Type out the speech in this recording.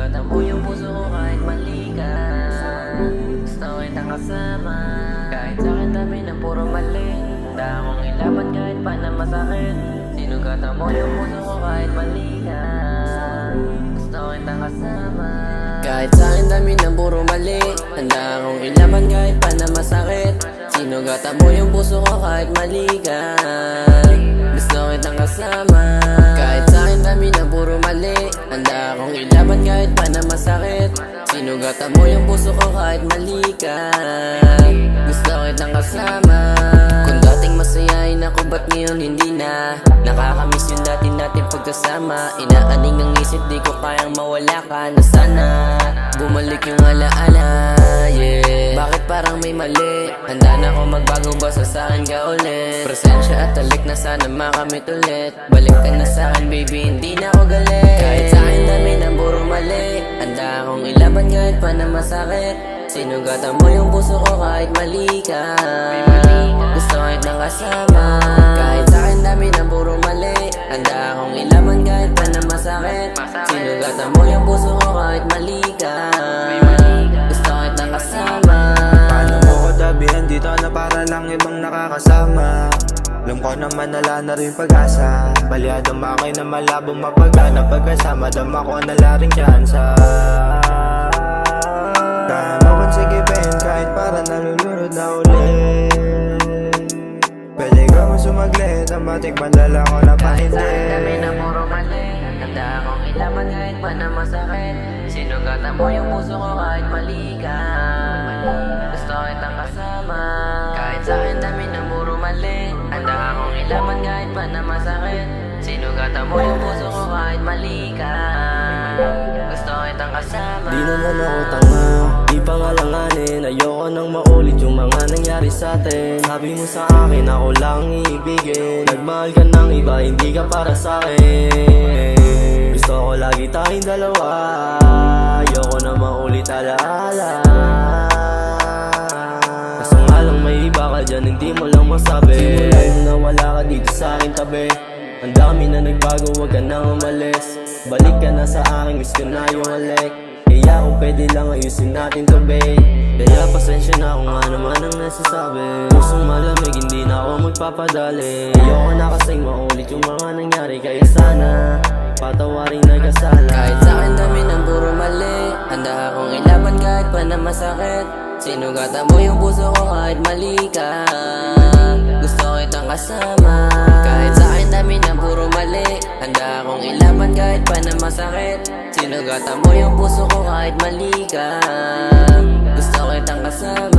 Sinugatan mo yung puso ko kahit mali ka. Gusto kitang kasama kahit sa'kin dami ng puro mali. Handa akong ilaban kahit pa na masakit. Sinugatan mo yung puso ko kahit mali ka. Gusto kitang kasama kahit sa'kin dami ng puro mali. Handa akong ilaban kahit pa na masakit. Sinugatan mo yung puso ko kahit mali ka. Gusto kitang kasama kahit sa'kin dami ng puro mali. Handa akong ilaban kahit pa na masakit. Sinugatan mo yung puso ko kahit mali ka. Gusto kitang kasama. Kung dating masayahin ako, ba't ngayon hindi na? Nakakamiss yung dati natin pagkasama. Inaaning ng isip, di ko kayang mawala ka na sana. Bumalik yung alaala, yeah. Bakit parang may mali? Handa na ako magbago, basta sa'kin ka ulit. Presensya at talik na sana makamit ulit. Balik ka na sa'kin baby, hindi na ako galit. Kahit sa'kin dami ng puro mali. Handa akong ilaban kahit pa na masakit. Sinugatan mo yung puso ko kahit mali ka. Gusto kitang kasama kahit sa'kin dami ng puro mali. Handa akong ilaban kahit pa na masakit. Sinugatan mo yung puso ko kahit mali ka. Gusto kitang kasama. Paano mo ko tabihan dito na para lang ibang nakakasama? Alam ko naman wala na rin pag-asa. Balyadong makay na malabong mapagana. Pagkasama dama ko na laring tsansa. Kaya mo kong sigipin kahit para nalulunod na ulit. Pwede ka mo sumaglit, ang matikman dala ko na Kahit pahindi. sa'kin dami ng puro mali. Handa akong ilaban kahit pa na masakit. Sinugatan mo yung puso ko kahit mali ka. Gusto kitang kasama kahit sa'kin dami ng puro mali. Handa akong ilaban kahit pa na masakit. Sinugatan mo yung puso ko kahit mali ka. Gusto kitang kasama. Di naman ako tanga, di pangalanganin. Ayoko nang maulit yung mga nangyari sa'tin. Sabi mo sa akin ako lang iibigin. Nagmahal ka ng iba, hindi ka para sa'kin. Gusto ko lagi tayong dalawa. Ayoko na maulit alaala. Kaso nga lang may iba ka dyan, hindi mo lang masabi. Simula yung nawala ka dito sa aking tabi. Ang dami na nagbago, wag ka nang umalis. Balik ka na sa akin, miss ko na yung halik. Kaya kung pwede lang ayusin natin to babe. Kaya pasensya na kung ano man ang nasasabi. Pusong malamig, hindi na ako magpapadali. Ayoko na kasing maulit yung mga nangyari. Kaya sana patawarin nagkasala. Kahit sa'kin dami ng puro mali. Handa akong ilaban kahit pa na masakit. Sinugatan mo yung puso ko kahit mali ka. Gusto kitang kasama kahit sa'kin dami ng puro mali. Handa akong ilaban kahit pa na masakit. Sinugatan mo yung puso ko kahit mali ka. Gusto kitang kasama.